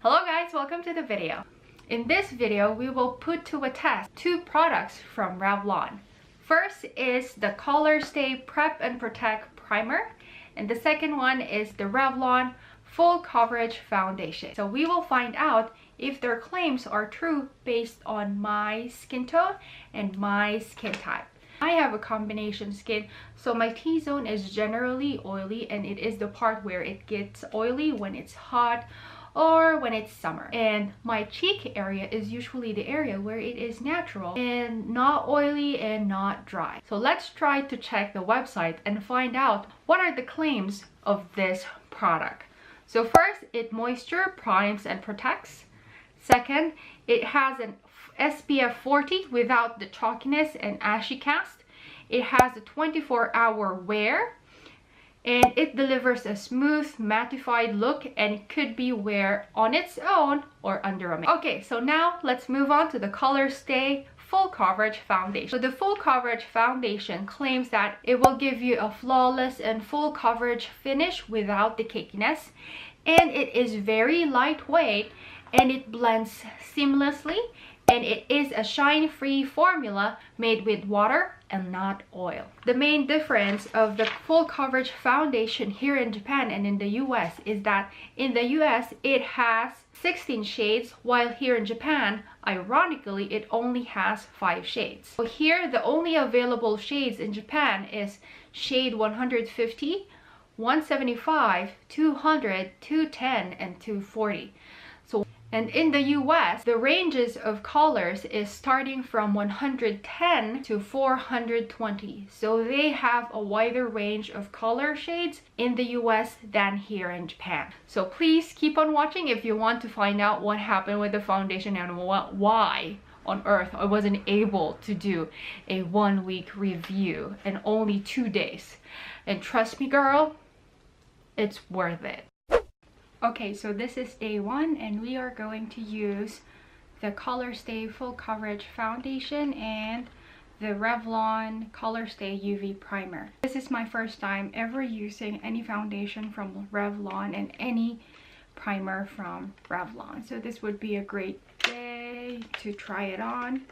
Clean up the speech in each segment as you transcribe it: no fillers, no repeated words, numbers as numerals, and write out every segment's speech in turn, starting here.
Hello guys, welcome to the video. In this video, we will put to a test two products from Revlon. First is the Color Stay Prep and Protect Primer, and the second one is the Revlon Full Coverage Foundation. So we will find out if their claims are true based on my skin tone and my skin type. I have a combination skin, so my T-zone is generally oily, and it is the part where it gets oily when it's hot or when it's summer. And my cheek area is usually the area where it is natural and not oily and not dry. So let's try to check the website and find out what are the claims of this product. So first, it moisture primes and protects. Second, it has an SPF 40 without the chalkiness and ashy cast. It has a 24-hour wear, and it delivers a smooth mattified look and could be wear on its own or under a makeup. Okay, so now let's move on to the Color Stay Full Coverage Foundation. So the Full Coverage Foundation claims that it will give you a flawless and full coverage finish without the cakiness, and it is very lightweight and it blends seamlessly, and it is a shine-free formula made with water and not oil. The main difference of the Full Coverage Foundation here in Japan and in the US is that in the US it has 16 shades, while here in Japan, ironically, it only has 5 shades. So here, the only available shades in Japan is shade 150, 175, 200, 210, and 240. And in the US, the ranges of colors is starting from 110 to 420. So they have a wider range of color shades in the US than here in Japan. So please keep on watching if you want to find out what happened with the foundation and why on earth I wasn't able to do a 1-week review in only 2 days. And trust me, girl, it's worth it. Okay, so this is day 1, and we are going to use the Color Stay Full Coverage Foundation and the Revlon Color Stay UV Primer. This is my first time ever using any foundation from Revlon and any primer from Revlon. So this would be a great day to try it on.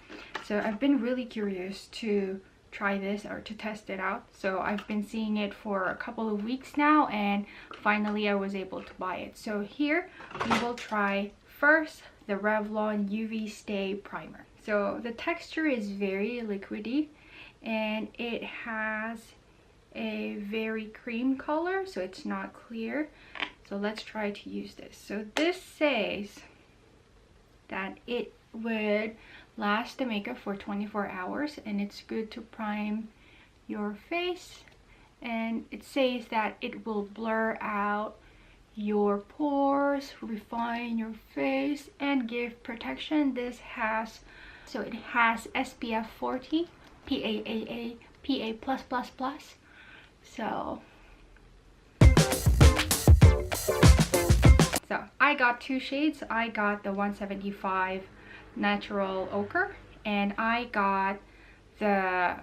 So I've been really curious to try this or to test it out, so I've been seeing it for a couple of weeks now, and finally I was able to buy it. So here we will try first the Revlon UV Stay Primer. So the texture is very liquidy and it has a very cream color, so it's not clear. So let's try to use this. So this says that it would last the makeup for 24 hours and it's good to prime your face, and it says that it will blur out your pores, refine your face, and give protection. This has, so it has SPF 40, PAAA, PA+++. So I got 2 shades. I got the 175 Natural Ochre, and I got the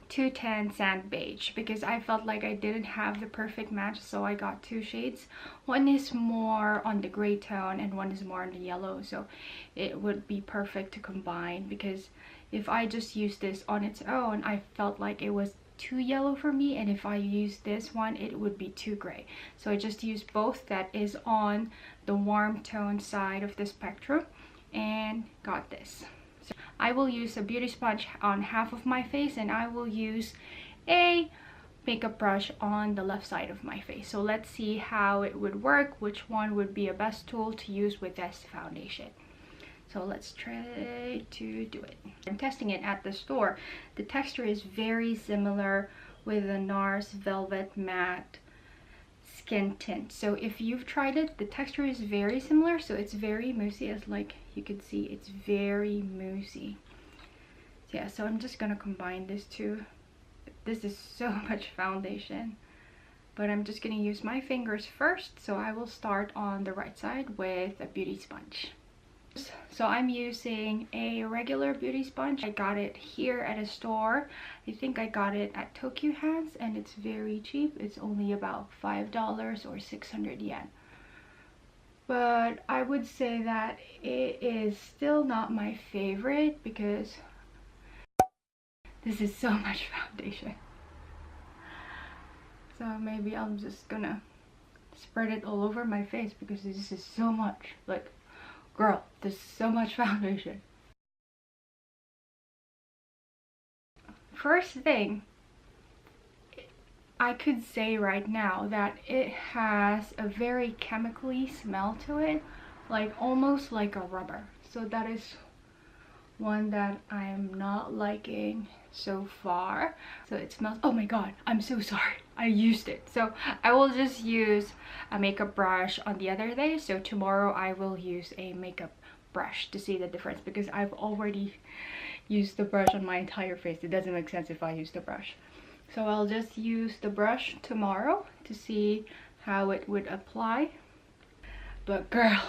210 Sand Beige because I felt like I didn't have the perfect match, so I got 2 shades. One is more on the gray tone and one is more on the yellow, so it would be perfect to combine, because if I just use this on its own, I felt like it was too yellow for me, and if I use this one it would be too gray. So I just used both that is on the warm tone side of the spectrum and got this. So I will use a beauty sponge on half of my face, and I will use a makeup brush on the left side of my face. So let's see how it would work, which one would be a best tool to use with this foundation. So let's try to do it. I'm testing it at the store. The texture is very similar with the NARS Velvet Matte Skin Tint. So if you've tried it, the texture is very similar. So it's very moussey, as like you can see, it's very moussey. So yeah, so I'm just gonna combine this two. This is so much foundation, but I'm just gonna use my fingers first. So I will start on the right side with a beauty sponge. So I'm using a regular beauty sponge. I got it here at a store. I think I got it at Tokyo Hands, and it's very cheap. It's only about $5 or 600 yen. but I would say that it is still not my favorite because this is so much foundation. So maybe I'm just gonna spread it all over my face because this is so much. Like, girl, there's so much foundation. First thing, I could say right now that it has a very chemically smell to it, like almost like a rubber. So that is one that I'm not liking so far. So it smells, oh my god, I'm so sorry, I used it. So I will just use a makeup brush on the other day. So tomorrow I will use a makeup brush to see the difference, because I've already used the brush on my entire face. It doesn't make sense if I use the brush. So I'll just use the brush tomorrow to see how it would apply. But girl,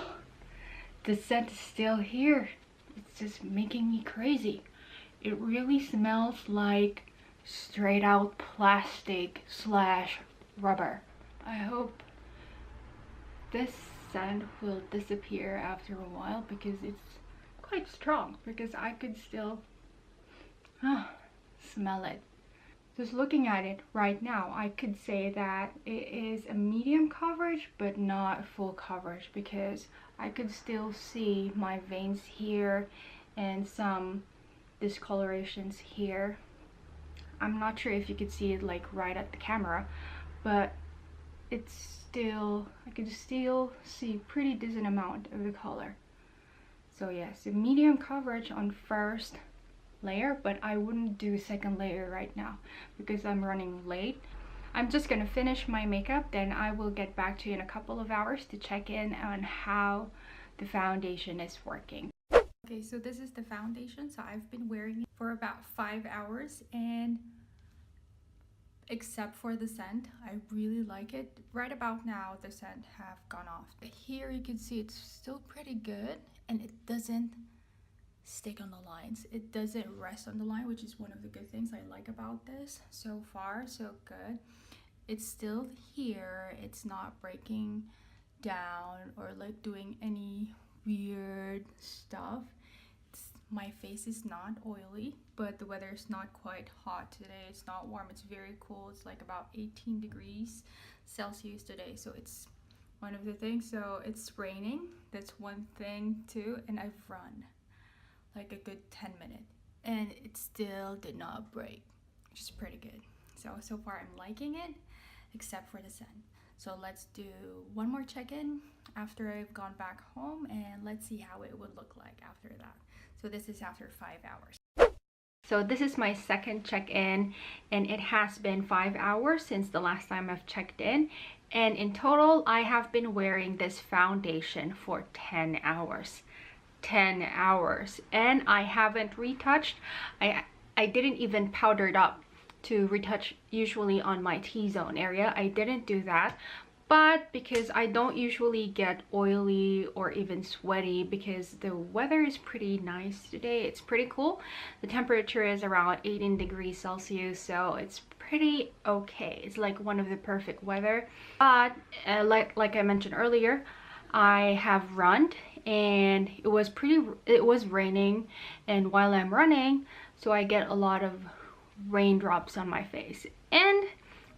the scent is still here. It's just making me crazy. It really smells like straight out plastic slash rubber. I hope this scent will disappear after a while, because it's quite strong, because I could still smell it. Just looking at it right now, I could say that it is a medium coverage but not full coverage, because I could still see my veins here and some discolorations here. I'm not sure if you could see it like right at the camera, but it's still, I could still see pretty decent amount of the color. So yes, a medium coverage on first layer, but I wouldn't do second layer right now because I'm running late. I'm just gonna finish my makeup, then I will get back to you in a couple of hours to check in on how the foundation is working. Okay, so this is the foundation. So I've been wearing it for about 5 hours, and except for the scent, I really like it. Right about now the scent have gone off. Here you can see it's still pretty good, and it doesn't stick on the lines. It doesn't rest on the line, which is one of the good things I like about this. So far so good. It's still here, it's not breaking down or like doing any weird stuff. My face is not oily, but the weather is not quite hot today. It's not warm, it's very cool. It's like about 18 degrees Celsius today, so it's one of the things. So it's raining, that's one thing too, and I've run like a good 10 minutes and it still did not break, which is pretty good. So far I'm liking it, except for the scent. So let's do one more check-in after I've gone back home, and let's see how it would look like after that. So this is after 5 hours. So this is my second check-in, and it has been 5 hours since the last time I've checked in, and in total I have been wearing this foundation for 10 hours. 10 hours, and I haven't retouched. I didn't even powder it up to retouch. Usually on my T-zone area I didn't do that, but because I don't usually get oily or even sweaty, because the weather is pretty nice today. It's pretty cool. The temperature is around 18 degrees Celsius, so it's pretty okay. It's like one of the perfect weather. But like I mentioned earlier, I have run, and it was raining, and while I'm running, so I get a lot of raindrops on my face. And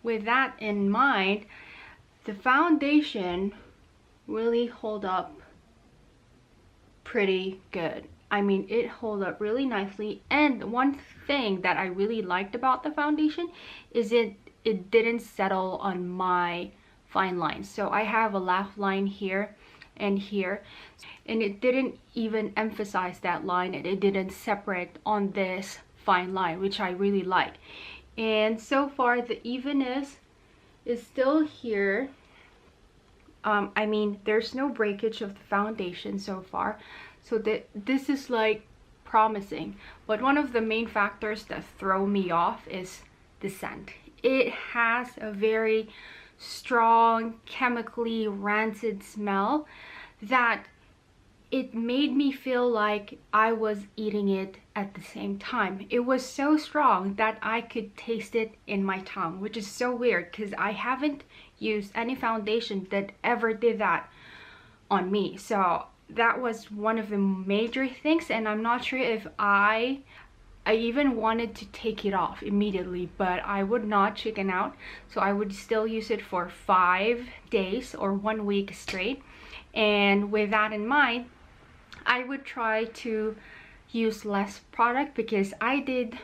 with that in mind, the foundation really hold up pretty good. I mean, it holds up really nicely. And one thing that I really liked about the foundation is it didn't settle on my fine lines. So I have a laugh line here and here, and it didn't even emphasize that line, and it didn't separate on this fine line, which I really like. And so far the evenness is still here. I mean, there's no breakage of the foundation so far, so this is like promising. But one of the main factors that throw me off is the scent. It has a very strong, chemically rancid smell that it made me feel like I was eating it at the same time. It was so strong that I could taste it in my tongue, which is so weird because I haven't used any foundation that ever did that on me. So that was one of the major things, and I'm not sure if I even wanted to take it off immediately, but I would not chicken out. So I would still use it for 5 days or 1 week straight. And with that in mind, I would try to use less product, because I did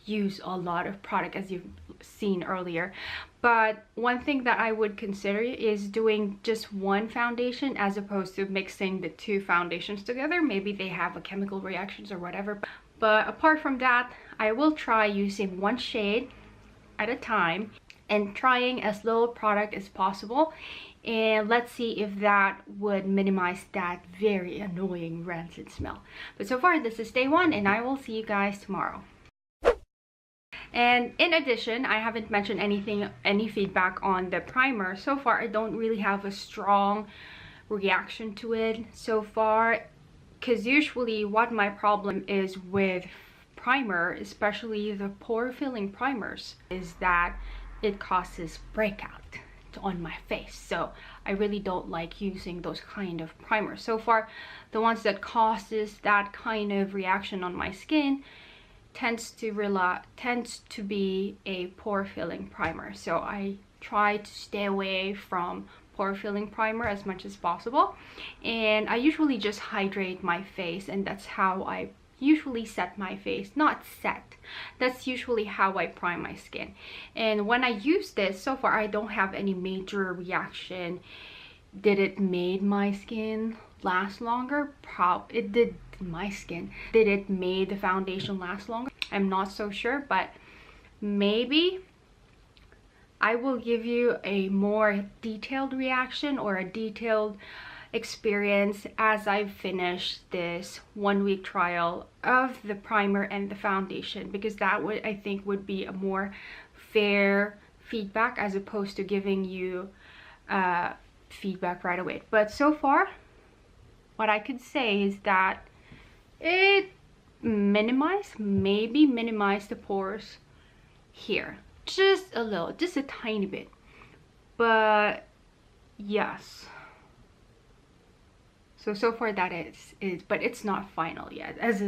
use a lot of product, as you've seen earlier. But one thing that I would consider is doing just one foundation as opposed to mixing the 2 foundations together. Maybe they have a chemical reactions or whatever. But apart from that, I will try using 1 shade at a time and trying as little product as possible. And let's see if that would minimize that very annoying rancid smell. But so far, this is day 1, and I will see you guys tomorrow. And in addition, I haven't mentioned any feedback on the primer. So far, I don't really have a strong reaction to it so far, because usually what my problem is with primer, especially the pore filling primers, is that it causes breakout on my face. So I really don't like using those kind of primers. So far, the ones that causes that kind of reaction on my skin tends to be a pore filling primer. So I try to stay away from pore filling primer as much as possible, and I usually just hydrate my face, and that's how I usually set my face. Not set, that's usually how I prime my skin. And when I use this, so far I don't have any major reaction. Did it made my skin last longer? It did my skin. Did it made the foundation last longer? I'm not so sure, but maybe I will give you a more detailed reaction or a detailed experience as I finish this 1 week trial of the primer and the foundation, because that would, I think, would be a more fair feedback as opposed to giving you feedback right away. But so far, what I could say is that it maybe minimize the pores here just a little, just a tiny bit. But yes, so far that is, but it's not final yet, as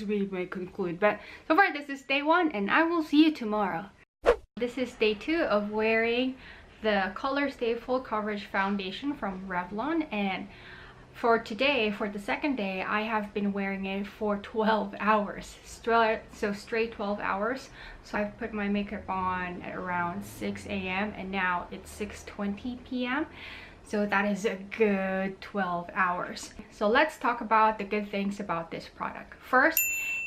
we may conclude. But so far, this is day 1, and I will see you tomorrow. This is day 2 of wearing the Color Stay Full Coverage Foundation from Revlon, and for today, for the second day, I have been wearing it for 12 hours. So straight 12 hours. So I've put my makeup on at around 6 a.m. and now it's 6:20 p.m. So that is a good 12 hours. So let's talk about the good things about this product. First,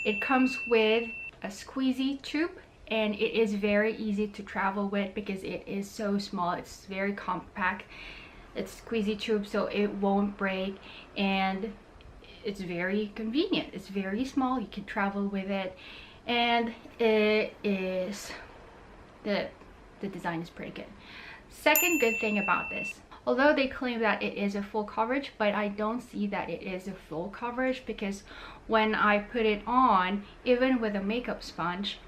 it comes with a squeezy tube, and it is very easy to travel with because it is so small. It's very compact. It's squeezy tube, so it won't break, and it's very convenient. It's very small, you can travel with it, and it is the design is pretty good. Second good thing about this, although they claim that it is a full coverage, but I don't see that it is a full coverage, because when I put it on, even with a makeup sponge,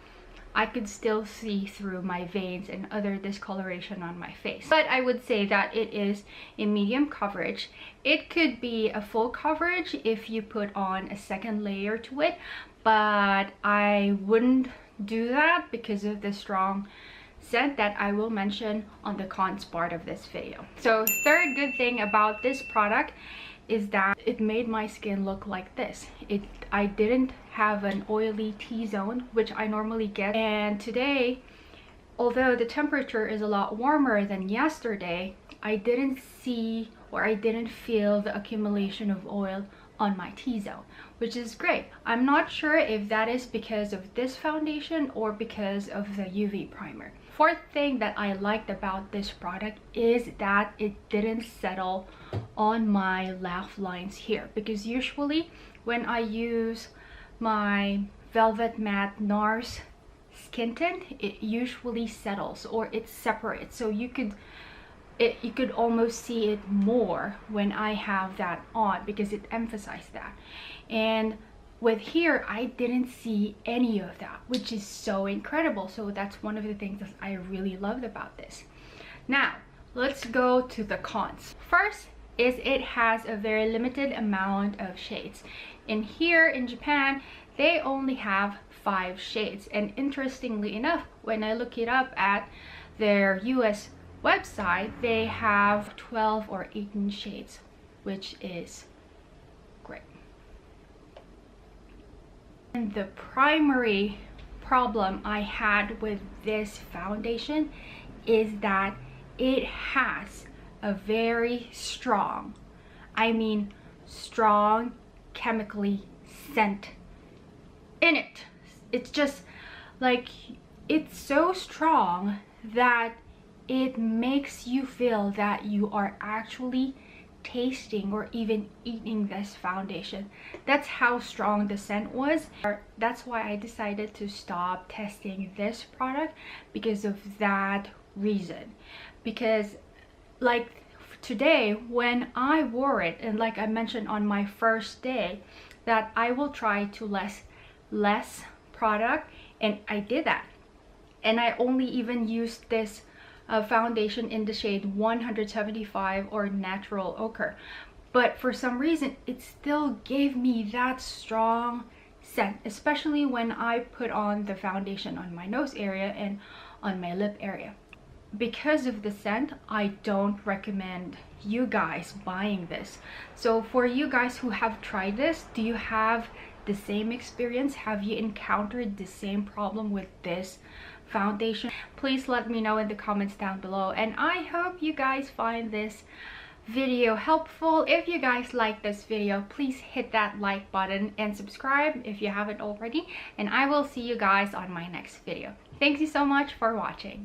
I could still see through my veins and other discoloration on my face. But I would say that it is a medium coverage. It could be a full coverage if you put on a second layer to it, but I wouldn't do that because of the strong scent that I will mention on the cons part of this video. So third good thing about this product is that it made my skin look like this. I didn't have an oily T-zone, which I normally get. And today, although the temperature is a lot warmer than yesterday, I didn't see or I didn't feel the accumulation of oil on my T-zone, which is great. I'm not sure if that is because of this foundation or because of the UV primer. Fourth thing that I liked about this product is that it didn't settle on my laugh lines here, because usually when I use my Velvet Matte NARS skin tint, it usually settles or it separates, so you could almost see it more when I have that on, because it emphasized that. And with here, I didn't see any of that, which is so incredible. So that's one of the things that I really loved about this. Now let's go to the cons. First, is it has a very limited amount of shades. And here in Japan, they only have 5 shades. And interestingly enough, when I look it up at their US website, they have 12 or 18 shades, which is great. And the primary problem I had with this foundation is that it has a very strong, I mean strong, chemically scent in it. It's just like, it's so strong that it makes you feel that you are actually tasting or even eating this foundation. That's how strong the scent was. That's why I decided to stop testing this product, because of that reason. Because like today when I wore it, and like I mentioned on my first day that I will try to less product, and I did that. And I only even used this foundation in the shade 175 or natural ochre, but for some reason it still gave me that strong scent, especially when I put on the foundation on my nose area and on my lip area. Because of the scent, I don't recommend you guys buying this. So for you guys who have tried this, do you have the same experience? Have you encountered the same problem with this foundation? Please let me know in the comments down below, and I hope you guys find this video helpful. If you guys like this video, please hit that like button and subscribe if you haven't already, and I will see you guys on my next video. Thank you so much for watching.